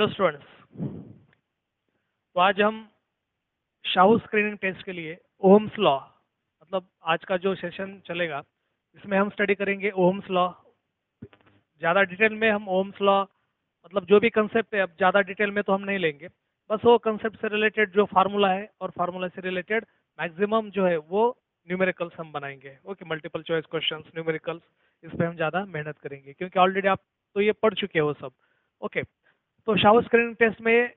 Hello students. तो आज हम शाहू स्क्रीनिंग टेस्ट के लिए ओहम्स लॉ, मतलब आज का जो सेशन चलेगा इसमें हम स्टडी करेंगे ओहम्स लॉ। ज़्यादा डिटेल में हम ओहम्स लॉ मतलब जो भी कंसेप्ट है, अब ज़्यादा डिटेल में तो हम नहीं लेंगे, बस वो कंसेप्ट से रिलेटेड जो फार्मूला है और फार्मूला से रिलेटेड मैक्सिमम जो है वो न्यूमेरिकल्स हम बनाएंगे। Okay, multiple choice questions, numericals, इस पर हम ज़्यादा मेहनत करेंगे क्योंकि ऑलरेडी आप तो ये पढ़ चुके हो सब। ओके, तो शाहू स्क्रीनिंग टेस्ट में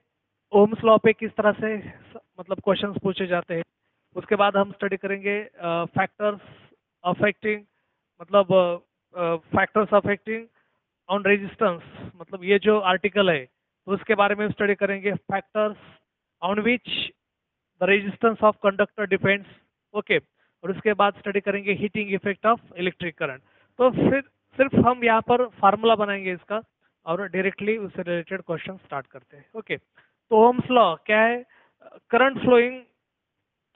ओम्स लॉ पे किस तरह से मतलब क्वेश्चंस पूछे जाते हैं, उसके बाद हम स्टडी करेंगे फैक्टर्स अफेक्टिंग मतलब फैक्टर्स अफेक्टिंग ऑन रेजिस्टेंस, मतलब ये जो आर्टिकल है तो उसके बारे में स्टडी करेंगे। Factors on which the resistance of conductor depends. Okay, और उसके बाद स्टडी करेंगे heating effect of electric current. तो फिर सिर्फ हम यहाँ पर फार्मूला बनाएंगे इसका और डायरेक्टली उससे रिलेटेड क्वेश्चन स्टार्ट करते हैं। ओके, तो ओम्स लॉ क्या है? Current flowing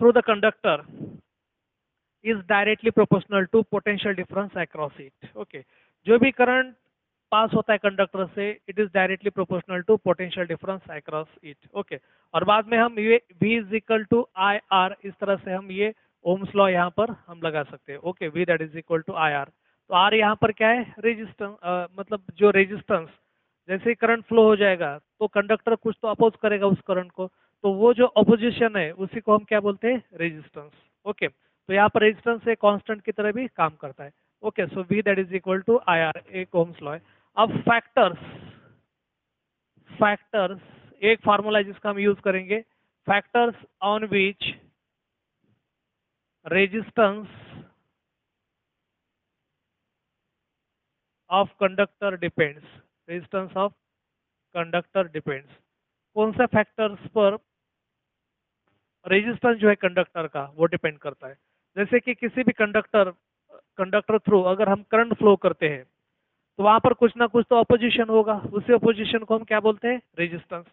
through the conductor is directly proportional to potential difference across it. Okay, जो भी करंट पास होता है कंडक्टर से it is directly proportional to potential difference across it. Okay, और बाद में हम ये V is equal to I R, इस तरह से हम ये ओम्स लॉ यहाँ पर हम लगा सकते हैं। Okay, V that is equal to I R. तो आर यहाँ पर क्या है? रेजिस्टेंस, मतलब जो रेजिस्टेंस, जैसे ही करंट फ्लो हो जाएगा तो कंडक्टर कुछ तो अपोज करेगा उस करंट को, तो वो जो अपोजिशन है उसी को हम क्या बोलते हैं? रेजिस्टेंस। ओके, तो यहाँ पर रेजिस्टेंस एक कांस्टेंट की तरह भी काम करता है। Okay, so V that is equal to I R, एक ओम्स लॉ है। अब फैक्टर्स, फैक्टर्स एक फार्मूला है जिसका हम यूज करेंगे। Factors on which resistance of conductor depends, resistance of conductor depends. कौन से फैक्टर्स पर रेजिस्टेंस जो है कंडक्टर का वो डिपेंड करता है? जैसे कि किसी भी कंडक्टर कंडक्टर थ्रू अगर हम करंट फ्लो करते हैं तो वहां पर कुछ ना कुछ तो अपोजिशन होगा, उसी अपोजिशन को हम क्या बोलते हैं? रेजिस्टेंस।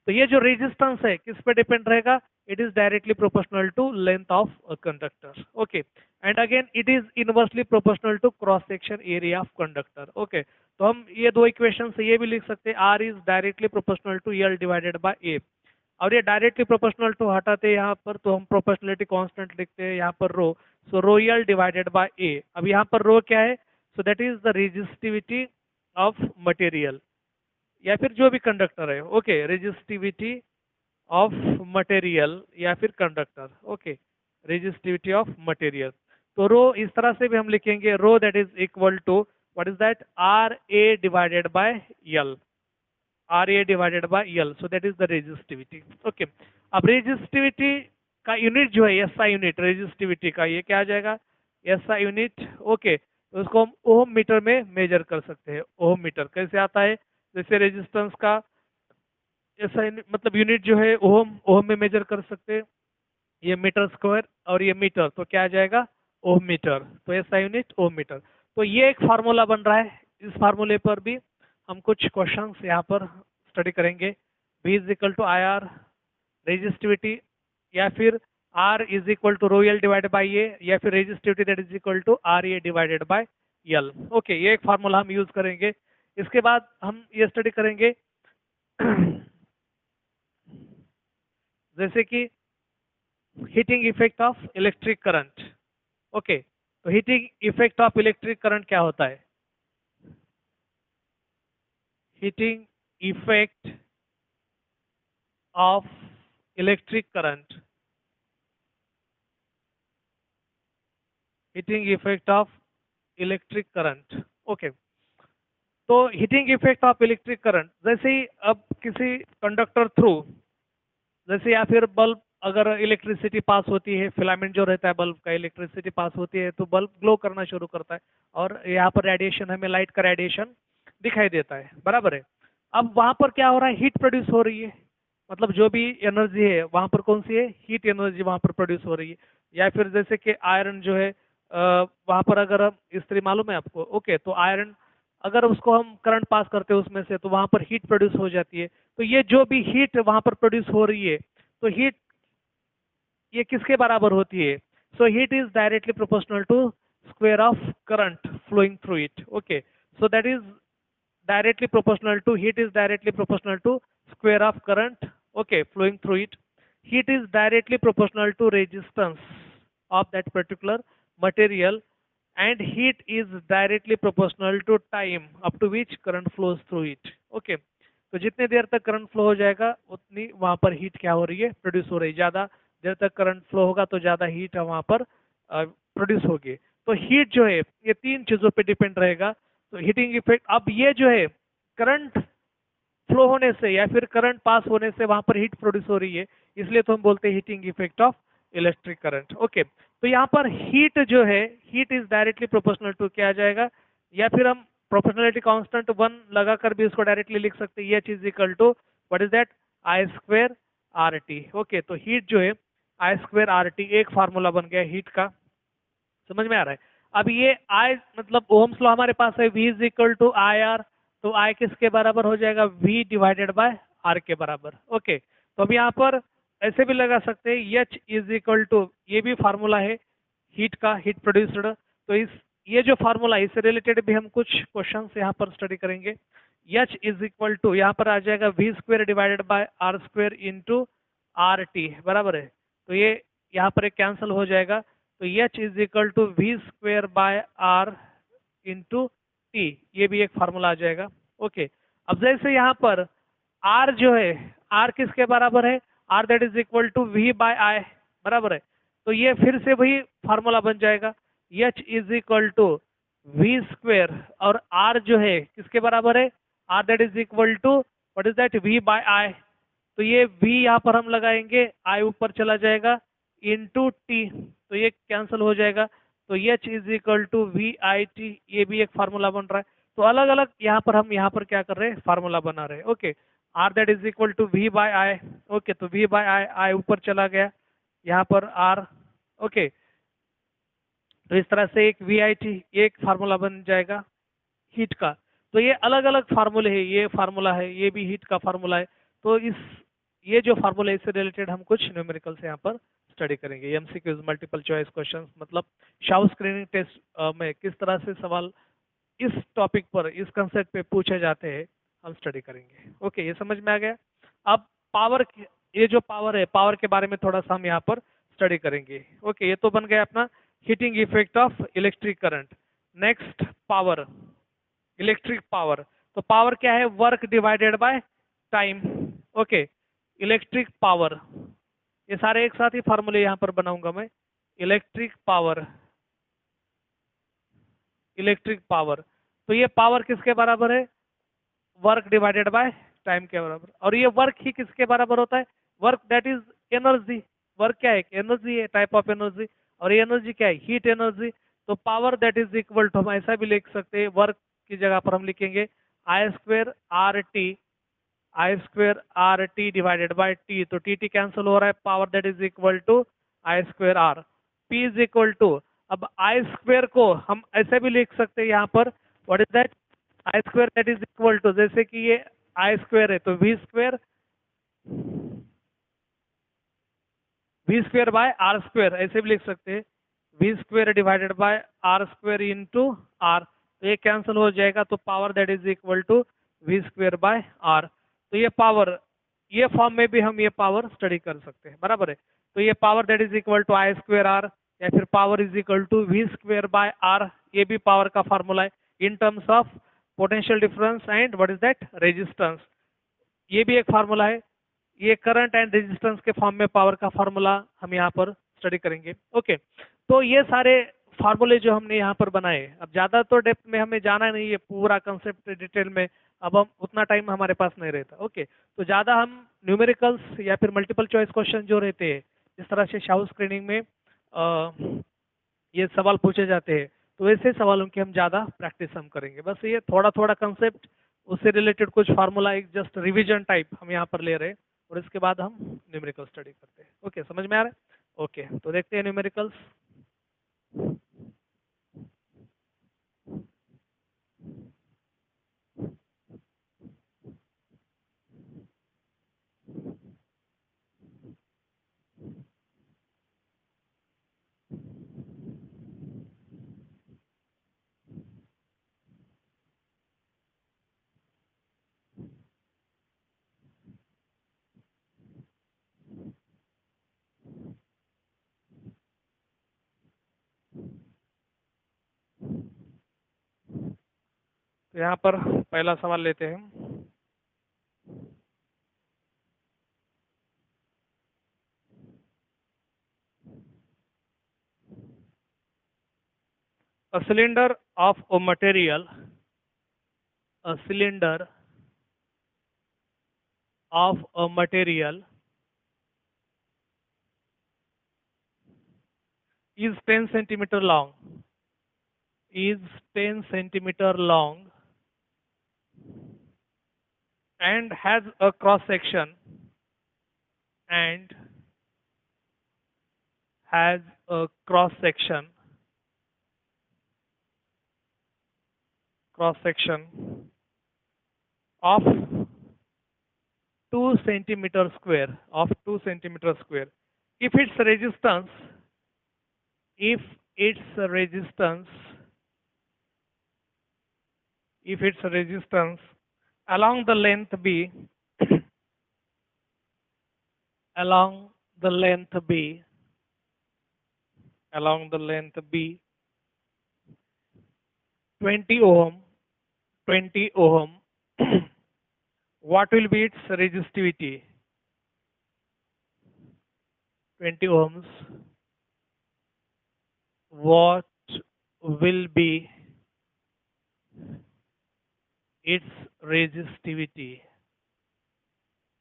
तो ये जो रेजिस्टेंस है किस पे डिपेंड रहेगा? It is directly proportional to length of conductor. Okay, and again it is inversely proportional to cross section area of conductor. Okay, तो हम ये दो इक्वेशन से ये भी लिख सकते हैं, R is directly proportional to L divided by A. और ये डायरेक्टली प्रोपोर्शनल टू हटाते हैं यहाँ पर तो हम प्रोपोर्शनलिटी कांस्टेंट लिखते हैं यहाँ पर रो, सो रो एल डिवाइडेड बाय ए। अब यहाँ पर रो क्या है? सो that is the resistivity of material या फिर जो भी कंडक्टर है। ओके, रेजिस्टिविटी ऑफ मटेरियल या फिर conductor. Okay, resistivity of material. तो रो इस तरह से भी हम लिखेंगे, rho that is equal to what is that? R A divided by L, R A divided by L, so that is the resistivity. Okay, अब रेजिस्टिविटी का unit जो है एसआई यूनिट, रेजिस्टिविटी का ये क्या आ जाएगा? SI unit. ओके, तो उसको हम ओम मीटर में मेजर कर सकते हैं। ओम मीटर कैसे आता है? जैसे रेजिस्टेंस का एसआई मतलब यूनिट जो है ओम, ओम में मेजर कर सकते हैं, ये मीटर स्क्वायर और ये मीटर, तो क्या आ जाएगा? ओम मीटर। तो एसआई यूनिट ओम मीटर। तो ये एक फार्मूला बन रहा है, इस फार्मूले पर भी हम कुछ क्वेश्चंस यहाँ पर स्टडी करेंगे। V is equal to I R resistivity, या फिर R is equal to rho L divided by A, या फिर resistivity that is equal to R A divided by L. Okay, ये एक फार्मूला हम यूज करेंगे। इसके बाद हम ये स्टडी करेंगे जैसे कि heating effect of electric current. Okay, तो heating effect of electric current क्या होता है? Heating effect of electric current, heating effect of electric current. Okay, तो heating effect of electric current जैसे ही अब किसी कंडक्टर थ्रू, जैसे या फिर बल्ब अगर इलेक्ट्रिसिटी पास होती है, फिलामेंट जो रहता है बल्ब का, इलेक्ट्रिसिटी पास होती है तो बल्ब ग्लो करना शुरू करता है और यहाँ पर रेडिएशन, हमें लाइट का रेडिएशन दिखाई देता है, बराबर है। अब वहां पर क्या हो रहा है? हीट प्रोड्यूस हो रही है, मतलब जो भी एनर्जी है वहां पर कौन सी है? हीट एनर्जी वहां पर प्रोड्यूस हो रही है। या फिर जैसे कि आयरन जो है वहां पर अगर हम इस्त्री मालूम है आपको? ओके, तो आयरन अगर उसको हम करंट पास करते हैं उसमें से तो वहां पर हीट प्रोड्यूस हो जाती है। तो ये जो भी हीट वहां पर प्रोड्यूस हो रही है, तो हीट ये किसके बराबर होती है? So heat is directly proportional to square of current flowing through it. Okay, so that is directly proportional to, heat is directly proportional to square of current, okay, flowing through it. Heat is directly proportional to resistance of that particular material, and heat is directly proportional to time up to which current flows through it. Okay, तो जितने देर तक current flow हो जाएगा उतनी वहां पर heat क्या हो रही है, प्रोड्यूस हो रही है। ज़्यादा देर तक करंट फ्लो होगा तो ज़्यादा हीट वहां पर प्रोड्यूस होगी। तो हीट जो है ये तीन चीज़ों पे डिपेंड रहेगा। तो हीटिंग इफेक्ट, अब ये जो है करंट फ्लो होने से या फिर करंट पास होने से वहां पर हीट प्रोड्यूस हो रही है, इसलिए तो हम बोलते हैं heating effect of electric current. Okay, तो यहाँ पर हीट जो है, heat is directly proportional to क्या आ जाएगा, या फिर हम प्रोपोर्शनलिटी कांस्टेंट 1 लगाकर भी उसको डायरेक्टली लिख सकते हैं। H is equal to what is that, I square R T. Okay, तो हीट जो है आई स्क्वेयर आर टी एक फार्मूला बन गया हीट का। समझ में आ रहा है? अब ये आई मतलब ओम्स लॉ हमारे पास है, V is equal to I R, तो आई किसके बराबर हो जाएगा, वी डिवाइडेड बाय आर के बराबर। ओके, तो अब यहाँ पर ऐसे भी लगा सकते हैं, एच इज इक्वल टू, ये भी फार्मूला है हीट का, हीट प्रोड्यूस्ड। तो इस ये जो फार्मूला है इससे रिलेटेड भी हम कुछ क्वेश्चन यहाँ पर स्टडी करेंगे। एच इज इक्वल टू यहाँ पर आ जाएगा V square divided by R square into R T, बराबर है। तो ये यहाँ पर एक कैंसिल हो जाएगा, तो H is equal to V square by R into T, ये भी एक फार्मूला आ जाएगा। ओके, अब जैसे यहाँ पर आर जो है, आर किसके बराबर है, R that is equal to V by I, बराबर है। तो ये फिर से वही फार्मूला बन जाएगा, H is equal to V square, और आर जो है किसके बराबर है, R that is equal to what is that, V by I. तो ये v यहाँ पर हम लगाएंगे, i ऊपर चला जाएगा इंटू टी, तो ये कैंसिल हो जाएगा। तो H is equal to V I T, ये भी एक फार्मूला बन रहा है। तो अलग अलग यहाँ पर हम यहाँ पर क्या कर रहे हैं, फार्मूला बना रहे हैं। Okay, R that is equal to V by I. Okay, तो वी बाय आई, आई ऊपर चला गया, यहाँ पर आर। ओके, तो इस तरह से एक वी आई टी एक फार्मूला बन जाएगा हीट का। तो ये अलग अलग फार्मूले हैं, ये फार्मूला है, ये भी हीट का फार्मूला है। तो इस ये जो फार्मूला है इससे रिलेटेड हम कुछ न्यूमेरिकल्स यहाँ पर स्टडी करेंगे, एमसीक्यूज मल्टीपल चॉइस क्वेश्चंस, मतलब शाउ स्क्रीनिंग टेस्ट में किस तरह से सवाल इस टॉपिक पर, इस कंसेप्ट पे पूछे जाते हैं, हम स्टडी करेंगे। ओके, ये समझ में आ गया। अब पावर, ये जो पावर है, पावर के बारे में थोड़ा सा हम यहाँ पर स्टडी करेंगे। ओके, ये तो बन गया अपना heating effect of electric current. Next power, electric power. तो पावर क्या है, work divided by time. Okay, electric power, ये सारे एक साथ ही फार्मूले यहां पर बनाऊंगा मैं। इलेक्ट्रिक पावर, इलेक्ट्रिक पावर, तो ये पावर किसके बराबर है, वर्क डिवाइडेड बाय टाइम के बराबर। और ये वर्क ही किसके बराबर होता है, work that is energy. Work क्या है, एनर्जी है, टाइप ऑफ एनर्जी। और ये एनर्जी क्या है, हीट एनर्जी। तो power that is equal to, हम ऐसा भी लिख सकते हैं, वर्क की जगह पर हम लिखेंगे I square R T, I square R T divided by T. तो टी टी कैंसिल हो रहा है, power that is equal to I square R. P is equal to, अब आई स्क्वेयर को हम ऐसे भी लिख सकते हैं यहाँ पर, what is that, I square that is equal to, जैसे कि ये आई स्क्वेयर है तो V square, V square by R square, ऐसे भी लिख सकते हैं, V square divided by R square into R. तो ये कैंसिल हो जाएगा, तो power that is equal to V square by R. तो ये पावर, ये फॉर्म में भी हम ये पावर स्टडी कर सकते हैं, बराबर है। तो ये power that is equal to I square R, या फिर power is equal to V square by R, ये भी पावर का फार्मूला है in terms of potential difference and what is that, resistance, ये भी एक फार्मूला है। ये करंट एंड रेजिस्टेंस के फॉर्म में पावर का फार्मूला हम यहाँ पर स्टडी करेंगे। ओके, तो ये सारे फार्मूले जो हमने यहाँ पर बनाए, अब ज़्यादा तो डेप्थ में हमें जाना नहीं है, पूरा कंसेप्ट डिटेल में अब हम उतना टाइम हमारे पास नहीं रहता। ओके, तो ज़्यादा हम न्यूमेरिकल्स या फिर मल्टीपल चॉइस क्वेश्चन जो रहते हैं, इस तरह से शाउ स्क्रीनिंग में ये सवाल पूछे जाते हैं, तो ऐसे सवालों की हम ज़्यादा प्रैक्टिस हम करेंगे। बस ये थोड़ा थोड़ा कंसेप्ट, उससे रिलेटेड कुछ फार्मूला, एक जस्ट रिवीजन टाइप हम यहाँ पर ले रहे हैं, और इसके बाद हम न्यूमेरिकल स्टडी करते हैं। ओके, समझ में आ रहा है? ओके, तो देखते हैं न्यूमेरिकल्स। तो यहाँ पर पहला सवाल लेते हैं। A cylinder of a material, a cylinder of a material is 10 centimeter long, is 10 centimeter long and has a cross section and has a cross section of 2 centimeter square, of 2 centimeter square. If its resistance, if its resistance, if its resistance along the length be along the length be along the length be 20 ohm, 20 ohm, what will be its resistivity? 20 ohms. What will be its resistivity?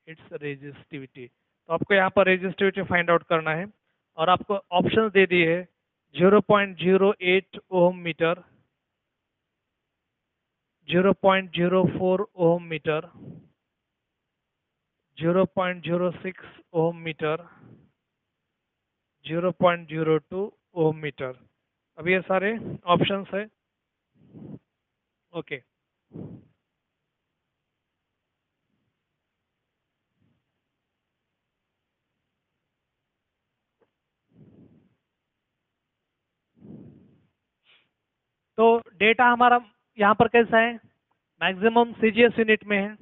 Its resistivity. तो आपको यहाँ पर resistivity find out करना है और आपको option दे दिए है 0.08 ओम मीटर, 0.04 ओम मीटर, 0.06 ओम मीटर, 0.02 ओम मीटर। अब ये सारे ऑप्शंस है। ओके, तो डेटा हमारा यहाँ पर कैसा है, मैक्सिमम सीजीएस यूनिट में है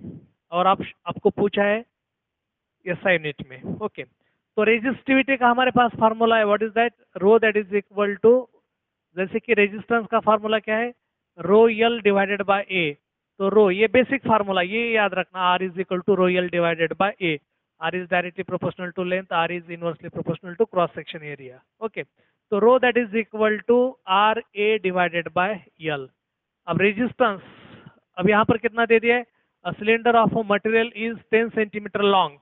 और आपको पूछा है एसआई यूनिट में। ओके, तो रेजिस्टिविटी का हमारे पास फार्मूला है, what is that, rho that is equal to, जैसे कि रेजिस्टेंस का फार्मूला क्या है, रो यल डिवाइडेड बाय ए। तो रो, ये बेसिक फार्मूला, ये याद रखना, R is equal to rho L divided by A. R is directly proportional to length, R is inversely proportional to cross section area. Okay, तो rho that is equal to R A divided by L. अब resistance अब यहाँ पर कितना दे दिया है, a cylinder of a material is 10 centimetre long.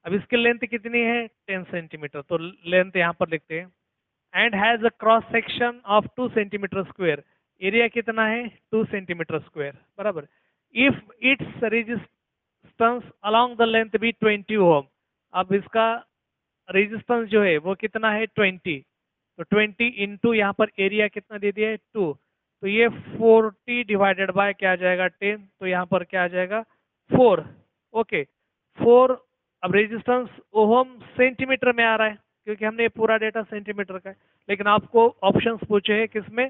अब इसकी लेंथ कितनी है, 10 सेंटीमीटर, तो लेंथ यहाँ पर लिखते हैं। And has a cross section of 2 centimetre square, area कितना है, 2 सेंटीमीटर स्क्वायर, बराबर। If its resistance along the length भी 20 ओम, अब इसका रेजिस्टेंस जो है वो कितना है, 20, तो 20 इंटू यहाँ पर एरिया कितना दे दिया है, 2, तो ये 40 डिवाइडेड बाय क्या आ जाएगा, 10, तो यहाँ पर क्या आ जाएगा, 4। ओके, 4। अब रेजिस्टेंस ओहम सेंटीमीटर में आ रहा है क्योंकि हमने पूरा डेटा सेंटीमीटर का है, लेकिन आपको ऑप्शंस पूछे हैं किसमें,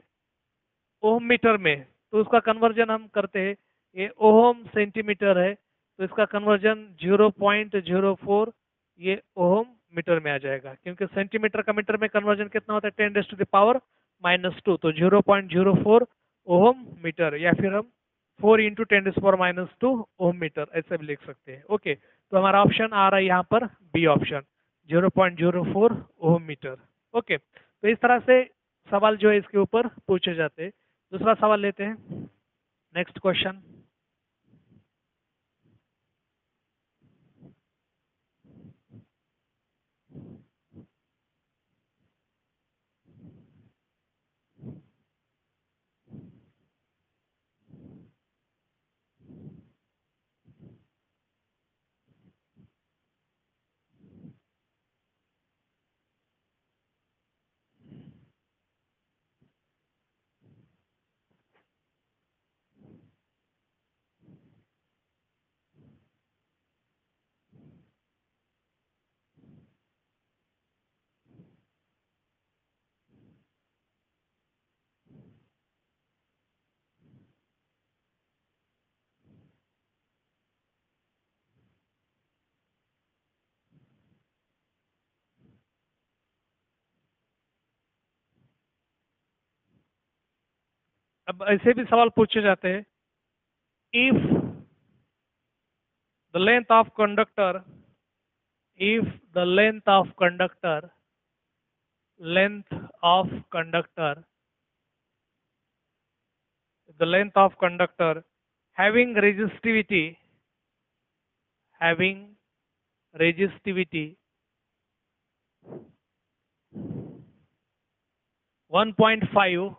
ओम मीटर में, तो उसका कन्वर्जन हम करते हैं। ये ओम सेंटीमीटर है तो इसका कन्वर्जन 0.04 ये ओम मीटर में आ जाएगा, क्योंकि सेंटीमीटर का मीटर में कन्वर्जन कितना होता है, 10⁻⁻², तो 0.04 ओम मीटर, या फिर हम 4 इंटू 10⁻⁻² ओम मीटर ऐसे भी लिख सकते हैं। ओके, तो हमारा ऑप्शन आ रहा है यहाँ पर बी ऑप्शन, 0.04 ओम मीटर। ओके, तो इस तरह से सवाल जो है इसके ऊपर पूछे जाते हैं। दूसरा सवाल लेते हैं, नेक्स्ट क्वेश्चन। अब ऐसे भी सवाल पूछे जाते हैं if the length of conductor, if the length of conductor, the length of conductor having resistivity 1.5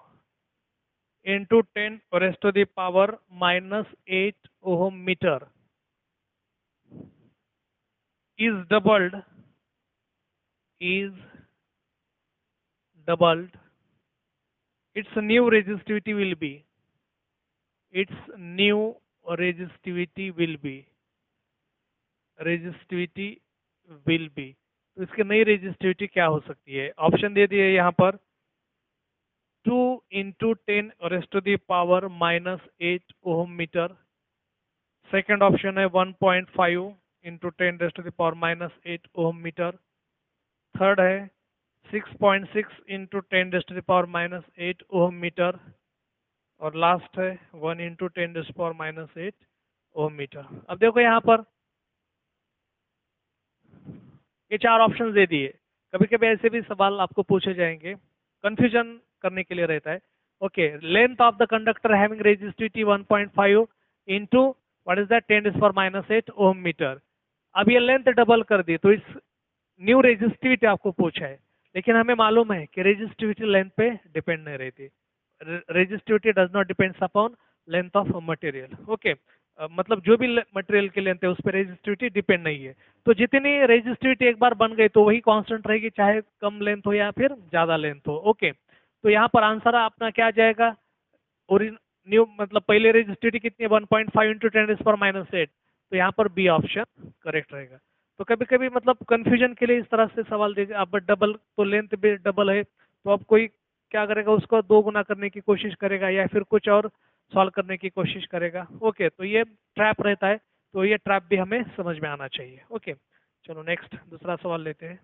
into 10 raised to the power minus 8 ohm meter is doubled, is doubled, its new resistivity will be, its new resistivity will be, resistivity will be। तो इसकी नई resistivity क्या हो सकती है? Option दे दिए यहाँ पर 2 into 10 raised to the power minus 8 ohm meter। Second option है 1.5 into 10 raised to the power minus 8 ohm meter। Third है 6.6 into 10 raised to the power minus 8 ohm meter। और लास्ट है 1 into 10 raised to the power minus 8 ohm meter। अब देखो यहाँ पर ये चार ऑप्शन दे दिए। कभी कभी ऐसे भी सवाल आपको पूछे जाएंगे, कंफ्यूजन करने के लिए रहता है। Okay, length of the conductor having resistivity 1.5 into what is that 10 पर माइनस 8 ओम मीटर। अब ये लेंथ डबल कर दी तो इस न्यू रेजिस्टिविटी आपको पूछा है, लेकिन हमें मालूम है कि रेजिस्टिविटी लेंथ पे डिपेंड नहीं रहती। Resistivity does not depends upon length of material. Okay, मतलब जो भी मटेरियल की लेंथ है उस पर रेजिस्टिविटी डिपेंड नहीं है। तो जितनी रेजिस्टिविटी एक बार बन गई तो वही कांस्टेंट रहेगी, चाहे कम लेंथ हो या फिर ज्यादा लेंथ हो। ओके, तो यहाँ पर आंसर अपना क्या आ जाएगा? न्यू मतलब पहले रेजिस्टिविटी कितनी है 1.5 इंटू 10 पर माइनस 8, तो यहाँ पर बी ऑप्शन करेक्ट रहेगा। तो कभी कभी मतलब कंफ्यूजन के लिए इस तरह से सवाल देगा। अब डबल तो लेंथ भी डबल है, तो अब कोई क्या करेगा, उसको दो गुना करने की कोशिश करेगा या फिर कुछ और सॉल्व करने की कोशिश करेगा। ओके, तो ये ट्रैप रहता है, तो ये ट्रैप भी हमें समझ में आना चाहिए। ओके, चलो नेक्स्ट दूसरा सवाल लेते हैं।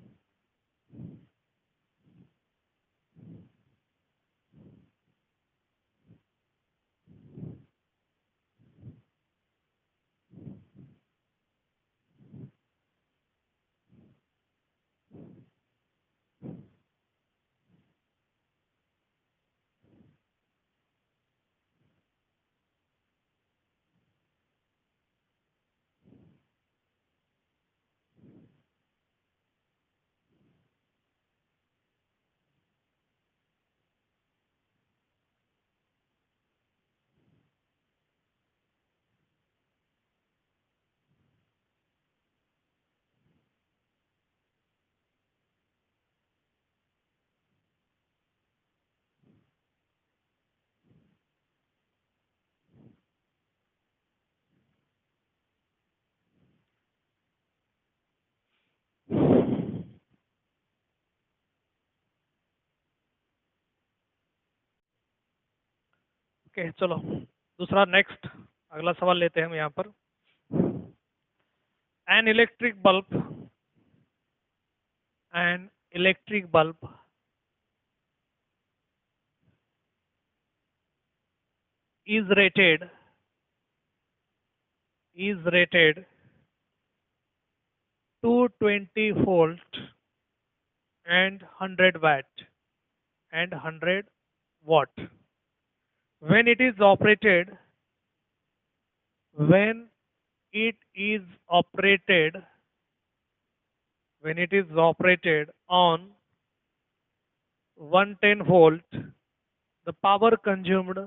ओके, चलो दूसरा नेक्स्ट अगला सवाल लेते हैं हम यहाँ पर। An electric bulb, an electric bulb is rated, is rated 220 volt and 100 watt and 100 watt when it is operated, when it is operated, when it is operated on 110 volt, the power consumed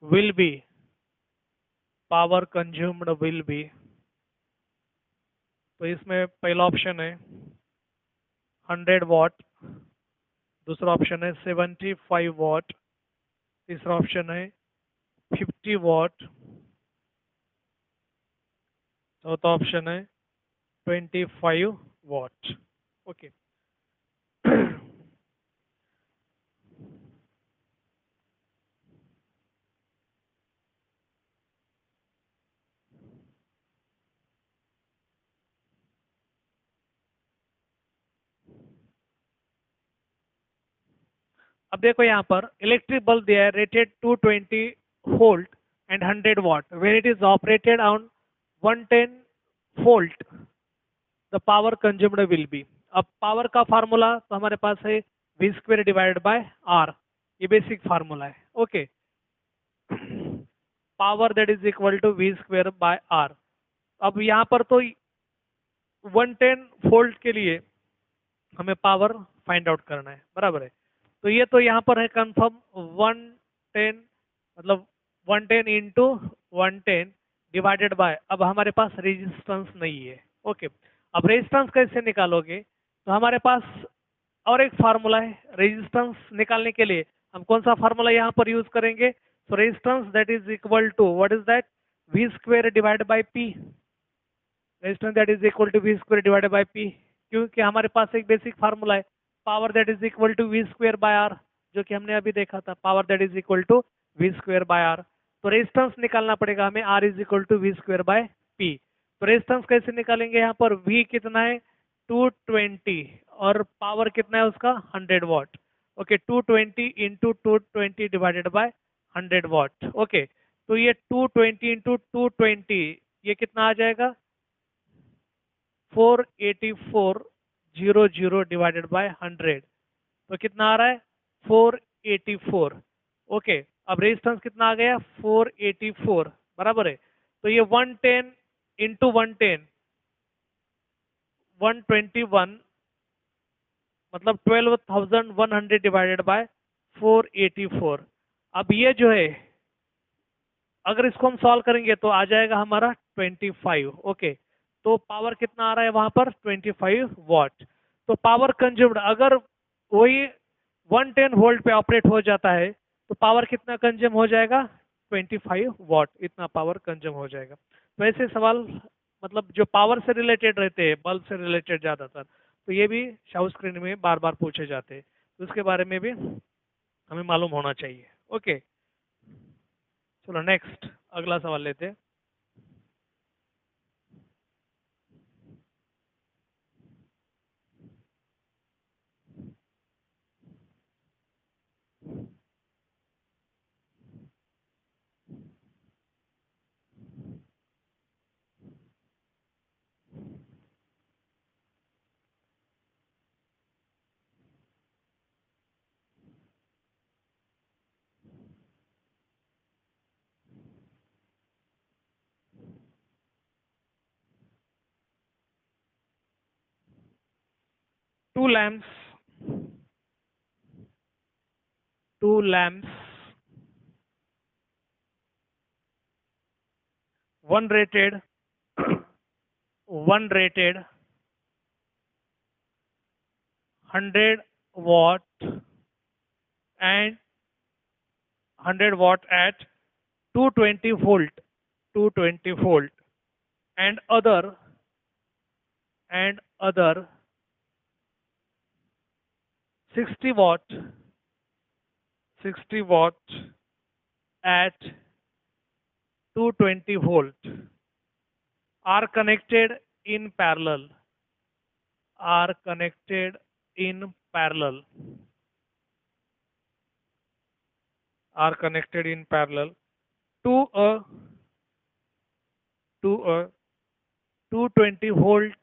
will be, power consumed will be। तो इसमें पहला option है 100 what, दूसरा option है 75 what, तीसरा option है 50 what, चौथा option है 25 वॉट। ओके, अब देखो यहाँ पर इलेक्ट्रिक बल्ब दिया है rated 220 volt and 100 watt, when it is operated on 110 volt the power consumed will be. अब पावर का फार्मूला तो हमारे पास है V square divided by R, ये बेसिक फार्मूला है। Okay, power that is equal to V square by R. अब यहाँ पर तो 110 वोल्ट के लिए हमें पावर फाइंड आउट करना है, बराबर है। तो ये तो यहाँ पर है कंफर्म 110, मतलब 110 इंटू 110 डिवाइडेड बाय, अब हमारे पास रेजिस्टेंस नहीं है। ओके, अब रेजिस्टेंस कैसे निकालोगे, तो हमारे पास और एक फार्मूला है रेजिस्टेंस निकालने के लिए। हम कौन सा फार्मूला यहाँ पर यूज करेंगे, तो resistance that is equal to what is that, V square divide by P. Resistance that is equal to V square divided by P, क्योंकि हमारे पास एक बेसिक फार्मूला है power that is equal to V square by R, जो कि हमने अभी देखा था, power that is equal to V square by R. तो रेजिस्टेंस निकालना पड़ेगा हमें, R is equal to V square by P. तो रेजिस्टेंस कैसे निकालेंगे, यहाँ पर वी कितना है 220 और पावर कितना है उसका 100 what. Okay, 220 into 220 divided by 100 what. Okay, तो ये 220 इंटू 220 ये कितना आ जाएगा 48400 डिवाइडेड बाय 100, तो कितना आ रहा है 484। ओके, अब रेजिस्टेंस कितना आ गया 484, बराबर है। तो ये 110 इंटू 110 121, मतलब 12,100 डिवाइडेड बाय 484। अब ये जो है अगर इसको हम सॉल्व करेंगे तो आ जाएगा हमारा 25। ओके, तो पावर कितना आ रहा है वहां पर 25 वॉट। तो पावर कंज्यूम्ड अगर वही 110 वोल्ट पे ऑपरेट हो जाता है तो पावर कितना कंज्यूम हो जाएगा 25 वॉट, इतना पावर कंज्यूम हो जाएगा। तो ऐसे सवाल मतलब जो पावर से रिलेटेड रहते हैं, बल्ब से रिलेटेड ज्यादातर, तो ये भी शाउ स्क्रीन में बार बार पूछे जाते हैं, तो उसके बारे में भी हमें मालूम होना चाहिए। ओके, चलो नेक्स्ट अगला सवाल लेते हैं। two lamps two lamps, one rated one rated 100 watt and 100 watt at 220 volt 220 volt, and other 60 watt 60 watt at 220 volt are connected in parallel are connected in parallel are connected in parallel to a to a 220 volt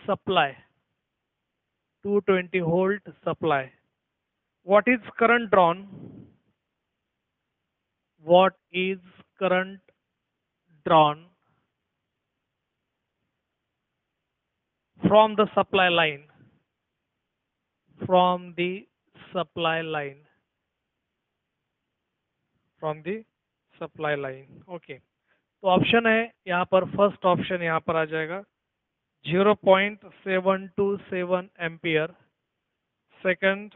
supply 220 volt supply. What is current drawn? What is current drawn from the supply line? From the supply line. From the supply line. Okay. तो option है यहाँ पर, first option यहाँ पर आ जाएगा 0.727 ampere, second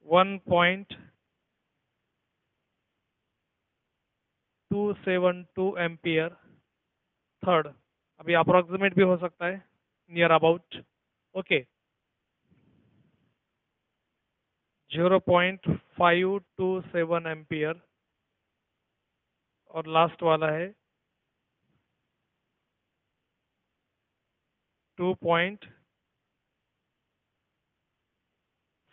1.272 ampere, third अभी approximate भी हो सकता है, नियर अबाउट। ओके, 0.527 एम्पियर और लास्ट वाला है 2.72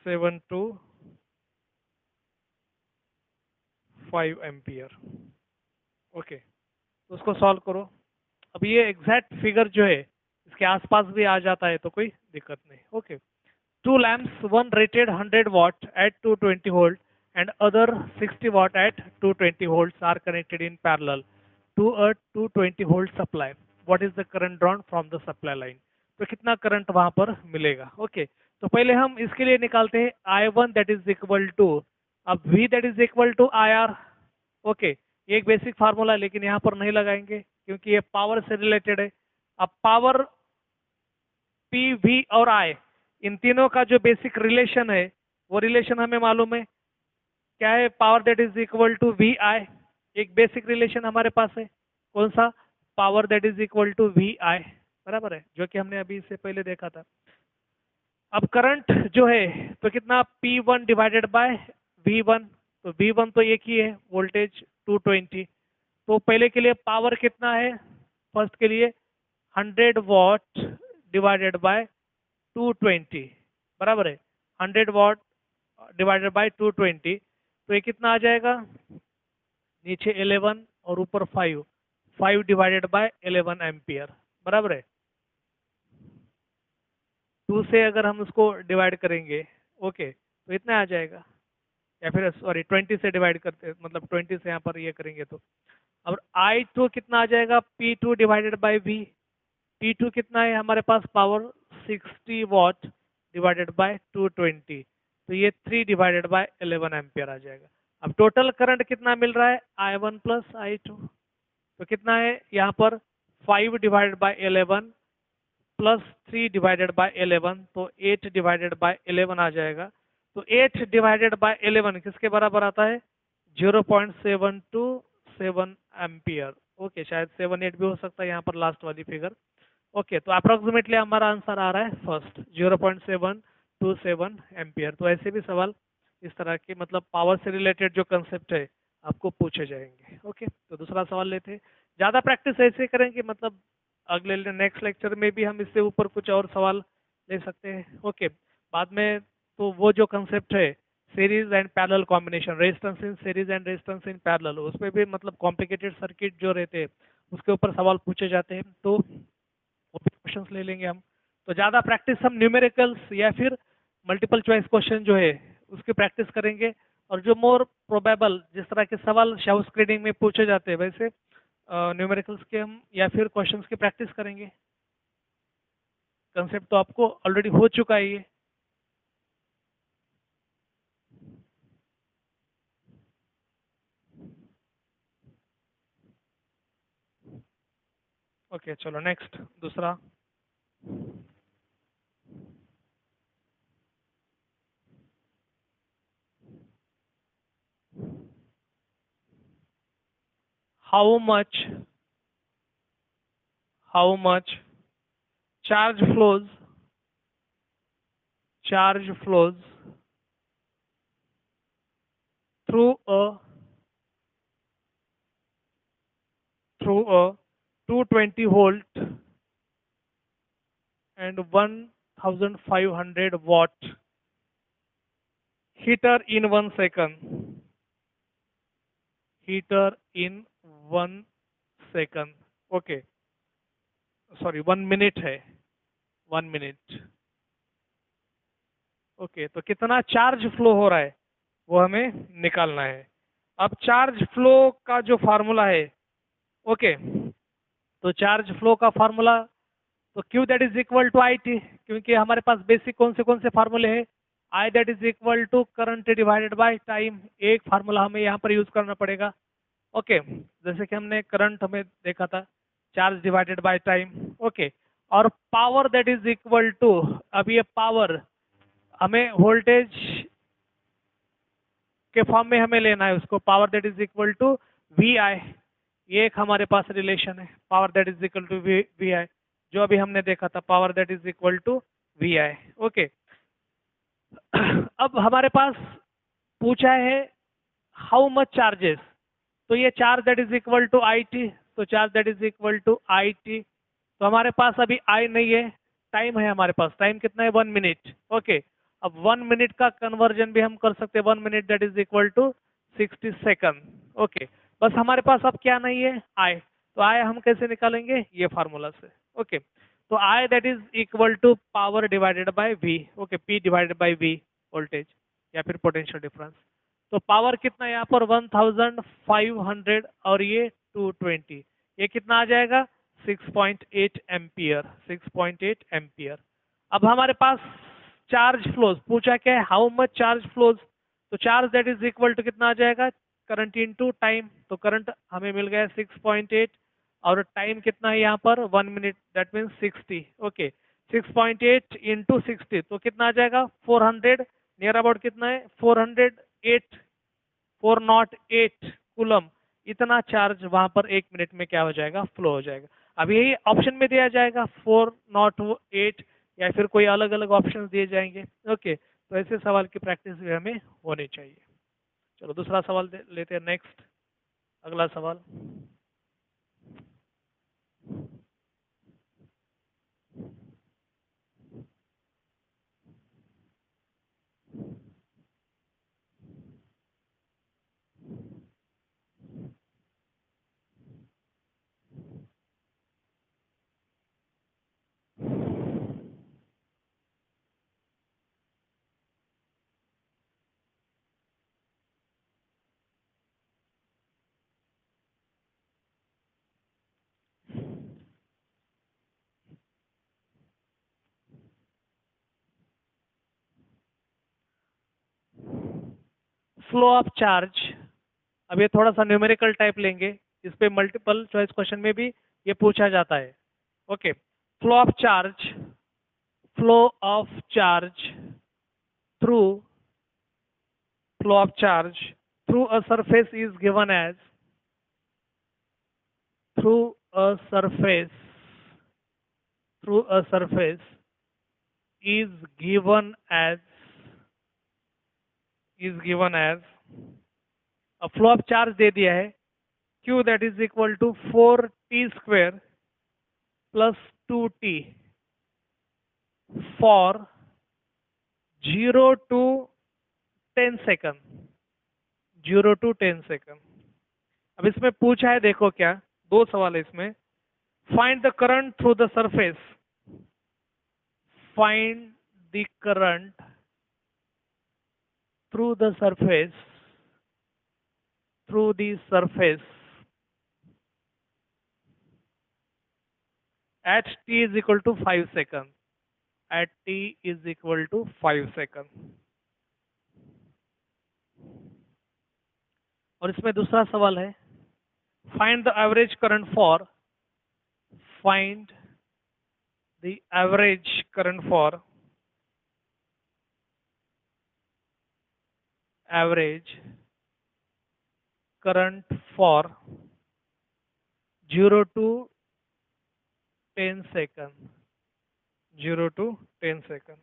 0.725 एम्पियर। ओके, तो उसको सॉल्व करो। अब ये एग्जैक्ट फिगर जो है इसके आसपास भी आ जाता है तो कोई दिक्कत नहीं। Okay, two lamps, one rated 100 watt at 220 volt and other 60 watt at 220 volts are connected in parallel to a 220 volt supply. What is the current drawn from the supply line? तो कितना करंट वहां पर मिलेगा? Okay, तो पहले हम इसके लिए निकालते हैं I1 that is equal to, अब V that is equal to IR। Okay, ये एक बेसिक फार्मूला है लेकिन यहाँ पर नहीं लगाएंगे क्योंकि ये पावर से रिलेटेड है। अब पावर P, V और I, इन तीनों का जो बेसिक रिलेशन है वो रिलेशन हमें मालूम है क्या है? Power that is equal to V I. एक बेसिक रिलेशन हमारे पास है, कौन सा? Power that is equal to V I, बराबर है, जो कि हमने अभी इससे पहले देखा था। अब करंट जो है तो कितना? P1 डिवाइडेड बाय V1, तो V1 तो एक ही है, वोल्टेज 220। तो पहले के लिए पावर कितना है? फर्स्ट के लिए 100 वॉट डिवाइडेड बाय 220, बराबर है, 100 वॉट डिवाइडेड बाय 220, तो ये कितना आ जाएगा? नीचे 11 और ऊपर 5, 5 डिवाइडेड बाय 11 एम्पियर, बराबर है। 2 से अगर हम उसको डिवाइड करेंगे, ओके, तो इतना आ जाएगा, या फिर सॉरी 20 से डिवाइड करते, मतलब 20 से यहाँ पर ये करेंगे तो अब I2 कितना आ जाएगा? P2 divided by V। P2 कितना है हमारे पास? पावर 60 वॉट डिवाइडेड बाय 220, तो ये 3 डिवाइडेड बाय 11 एम्पियर आ जाएगा। अब टोटल करंट कितना मिल रहा है? I1 प्लस I2, तो कितना है यहाँ पर? 5 divided by 11 plus 3 divided by 11, तो 8 डिवाइडेड बाय 11 आ जाएगा। तो 8 डिवाइडेड बाय 11 किसके बराबर आता है? 0.727 एम्पियर। ओके, शायद 78 भी हो सकता है यहाँ पर लास्ट वाली फिगर। ओके, तो अप्रोक्सीमेटली हमारा आंसर आ रहा है फर्स्ट 0.727 एम्पियर। तो ऐसे भी सवाल इस तरह के, मतलब पावर से रिलेटेड जो कंसेप्ट है आपको पूछे जाएंगे। ओके, तो दूसरा सवाल लेते हैं। ज़्यादा प्रैक्टिस ऐसे करेंगे, मतलब अगले नेक्स्ट लेक्चर में भी हम इससे ऊपर कुछ और सवाल ले सकते हैं। ओके, बाद में तो वो जो कंसेप्ट है series and parallel combination, resistance in series and resistance in parallel, उसमें भी मतलब कॉम्प्लिकेटेड सर्किट जो रहते हैं उसके ऊपर सवाल पूछे जाते हैं, तो क्वेश्चंस ले लेंगे हम। तो ज़्यादा प्रैक्टिस हम न्यूमेरिकल्स या फिर मल्टीपल चॉइस क्वेश्चन जो है उसकी प्रैक्टिस करेंगे, और जो मोर प्रोबेबल जिस तरह के सवाल शाउ स्क्रीनिंग में पूछे जाते हैं वैसे न्यूमेरिकल्स के हम या फिर क्वेश्चंस की प्रैक्टिस करेंगे। कंसेप्ट तो आपको ऑलरेडी हो चुका है ये। ओके, चलो नेक्स्ट दूसरा। how much charge flows through a 220 volt and 1500 watt heater in 1 second. Heater in 1 second. Okay, sorry 1 minute है, 1 मिनट। ओके, तो कितना चार्ज फ्लो हो रहा है वो हमें निकालना है। अब चार्ज फ्लो का जो फार्मूला है, ओके, तो चार्ज फ्लो का फार्मूला तो Q that is equal to I T, क्योंकि हमारे पास बेसिक कौन से फार्मूले हैं? I that is equal to current divided by time. एक फार्मूला हमें यहाँ पर यूज करना पड़ेगा। ओके, जैसे कि हमने करंट हमें देखा था, charge divided by time. Okay, और power that is equal to, अब ये पावर हमें वोल्टेज के फॉर्म में हमें लेना है उसको, power that is equal to V I. ये एक हमारे पास रिलेशन है, power that is equal to V I, जो अभी हमने देखा था, power that is equal to V I. Okay, अब हमारे पास पूछा है हाउ मच चार्जेस, तो ये charge that is equal to I T, तो charge that is equal to I T, तो हमारे पास अभी आई नहीं है, टाइम है हमारे पास, टाइम कितना है? 1 मिनट। ओके, अब 1 मिनट का कन्वर्जन भी हम कर सकते हैं, 1 minute that is equal to 60 second. Okay, बस हमारे पास अब क्या नहीं है, आई। तो आई हम कैसे निकालेंगे, ये फार्मूला से। ओके, तो I that is equal to power divided by V. Okay, P divided by V, voltage या फिर पोटेंशियल डिफरेंस। तो पावर कितना है यहाँ पर 1500 और ये 220, ये कितना आ जाएगा 6.8 एम्पियर, 6.8 एम्पियर। अब हमारे पास चार्ज फ्लोज पूछा क्या है, हाउ मच चार्ज फ्लोज। तो charge that is equal to कितना आ जाएगा, करंट इनटू टाइम। तो करंट हमें मिल गया 6.8 और टाइम कितना है यहाँ पर 1 minute, that means 60। Okay, 6.8 into 60 तो कितना आ जाएगा 400, नियर अबाउट कितना है 408, 408 कूलम। इतना चार्ज वहां पर 1 मिनट में क्या हो जाएगा, फ्लो हो जाएगा। अब यही ऑप्शन में दिया जाएगा 408 या फिर कोई अलग अलग ऑप्शन दिए जाएंगे। ओके, तो ऐसे सवाल की प्रैक्टिस भी हमें होनी चाहिए। चलो दूसरा सवाल लेते हैं, नेक्स्ट अगला सवाल। फ्लो ऑफ चार्ज, अब ये थोड़ा सा न्यूमेरिकल टाइप लेंगे, इस पे मल्टीपल चॉइस क्वेश्चन में भी ये पूछा जाता है। Okay, flow of charge, flow of charge through, flow of charge through a surface is given as, through a surface, through a surface is given as, is given as a flow of charge दे दिया है q that is equal to 4t square plus 2t for 0 to 10 second, 0 to 10 second. अब इसमें पूछा है, देखो क्या, दो सवाल है इसमें। Find the current through the surface, find the current through the surface, through the surface at t is equal to 5 seconds, at t is equal to 5 seconds। और इसमें दूसरा सवाल है, find the average current for, find the average current for, average current for 0 to 10 second, 0 to 10 second.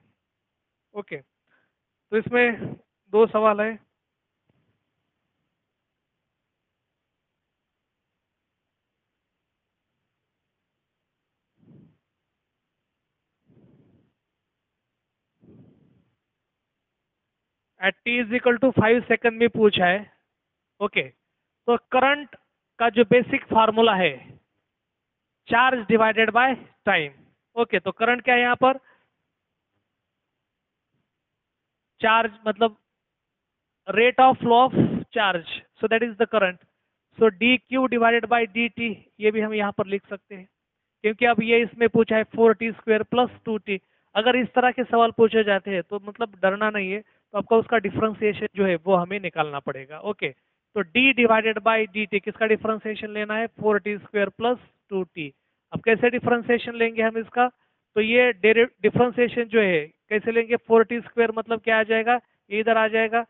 Okay, तो इसमें दो सवाल है। At T is equal to 5 second में पूछा है। ओके, तो करंट का जो बेसिक फार्मूला है charge divided by time. Okay, तो करंट क्या है यहाँ पर, चार्ज मतलब rate of flow of charge, so that is the current. So D Q divided by D T, ये भी हम यहाँ पर लिख सकते हैं, क्योंकि अब ये इसमें पूछा है 4t स्क्वायर प्लस 2t। अगर इस तरह के सवाल पूछे जाते हैं तो मतलब डरना नहीं है, तो आपका उसका डिफरेंशिएशन जो है वो हमें निकालना पड़ेगा। ओके, तो d divided by D T, किसका डिफरेंशिएशन लेना है 4t स्क्वायर प्लस 2t। अब कैसे डिफरेंशिएशन लेंगे हम इसका, तो ये डिफरेंशिएशन जो है कैसे लेंगे, 4t स्क्वायर मतलब क्या आ जाएगा, ये इधर आ जाएगा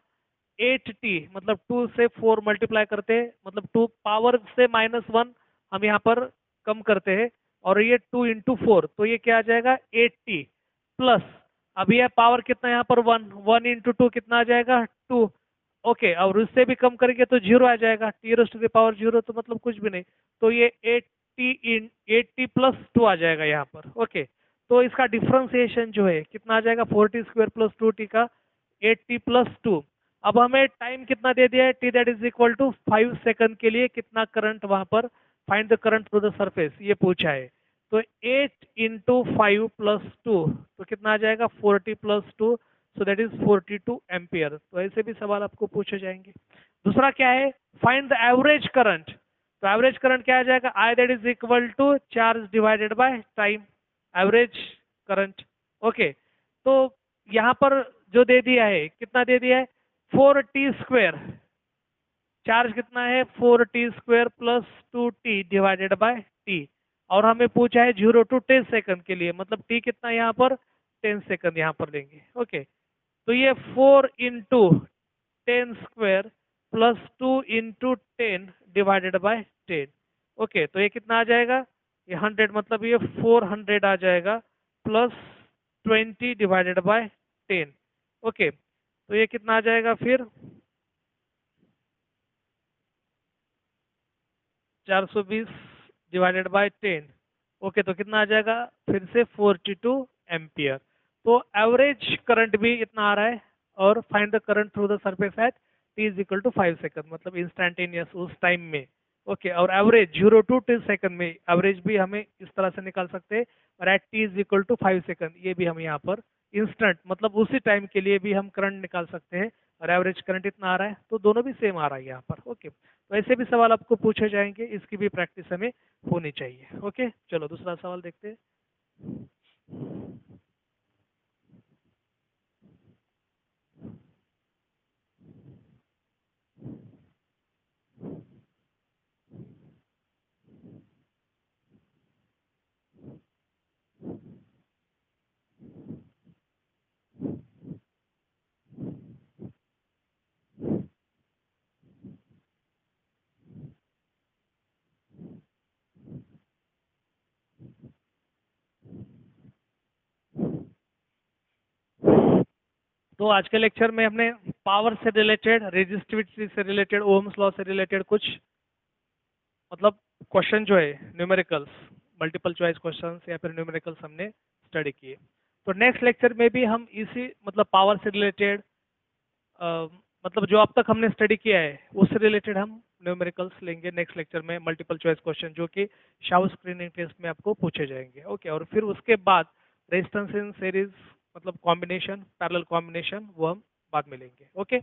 8t, मतलब 2 से 4 मल्टीप्लाई करते हैं, मतलब 2 पावर से -1 हम यहाँ पर कम करते हैं, और ये 2 इंटू 4 तो ये क्या आ जाएगा 8t प्लस, अब ये पावर कितना यहाँ पर 1, 1 इंटू 2 कितना आ जाएगा 2। ओके, और उससे भी कम करेंगे तो 0 आ जाएगा, टी टू द पावर 0 तो मतलब कुछ भी नहीं, तो ये 8t प्लस 2 आ जाएगा यहाँ पर। ओके, तो इसका डिफ्रेंसिएशन जो है कितना आ जाएगा, 4t स्क्वायर प्लस 2t का 8t प्लस 2। अब हमें टाइम कितना दे दिया है, t that is equal to 5 second के लिए कितना करंट वहां पर, find the current through the surface, ये पूछा है। तो 8 इंटू 5 प्लस 2 तो कितना आ जाएगा, 40 plus 2, so that is 42 ampere. तो ऐसे भी सवाल आपको पूछे जाएंगे। दूसरा क्या है, फाइंड द एवरेज करंट। तो एवरेज करंट क्या आ जाएगा, I that is equal to charge divided by time, average current. Okay, तो यहाँ पर जो दे दिया है, कितना दे दिया है, 4t स्क्वायर, चार्ज कितना है 4t square plus 2t divided by t, और हमें पूछा है 0 टू 10 सेकंड के लिए, मतलब t कितना यहाँ पर 10 सेकंड यहाँ पर लेंगे। ओके, तो ये 4 into 10 square plus 2 into 10 divided by 10। Okay, तो ये कितना आ जाएगा, ये 100, मतलब ये 400 आ जाएगा प्लस 20 डिवाइडेड बाय 10। ओके, तो ये कितना आ जाएगा फिर 420 डिवाइडेड बाय 10। ओके, तो कितना आ जाएगा फिर से 42 एम्पियर। तो एवरेज करंट भी इतना आ रहा है, और find the current through the surface at t is equal to 5 second, मतलब इंस्टेंटेनियस उस टाइम में। ओके, और एवरेज 0 टू 10 सेकंड में एवरेज भी हमें इस तरह से निकाल सकते हैं, और at t is equal to 5 second ये भी हम यहाँ पर इंस्टेंट, मतलब उसी टाइम के लिए भी हम करंट निकाल सकते हैं, और एवरेज करंट इतना आ रहा है, तो दोनों भी सेम आ रहा है यहाँ पर। ओके, तो ऐसे भी सवाल आपको पूछे जाएंगे, इसकी भी प्रैक्टिस हमें होनी चाहिए। ओके, चलो दूसरा सवाल देखते हैं। तो आज के लेक्चर में हमने पावर से रिलेटेड, रेजिस्टिविटी से रिलेटेड, ओम्स लॉ से रिलेटेड कुछ मतलब क्वेश्चन जो है न्यूमेरिकल्स, मल्टीपल चॉइस क्वेश्चंस या फिर न्यूमेरिकल्स हमने स्टडी किए। तो नेक्स्ट लेक्चर में भी हम इसी मतलब पावर से रिलेटेड, मतलब जो अब तक हमने स्टडी किया है उससे रिलेटेड हम न्यूमेरिकल्स लेंगे नेक्स्ट लेक्चर में, मल्टीपल चॉइस क्वेश्चन जो कि शाउ स्क्रीनिंग टेस्ट में आपको पूछे जाएंगे। ओके, और फिर उसके बाद रेजिस्टेंस इन सीरीज, मतलब कॉम्बिनेशन, पैरेलल कॉम्बिनेशन, वो हम बाद में लेंगे। ओके।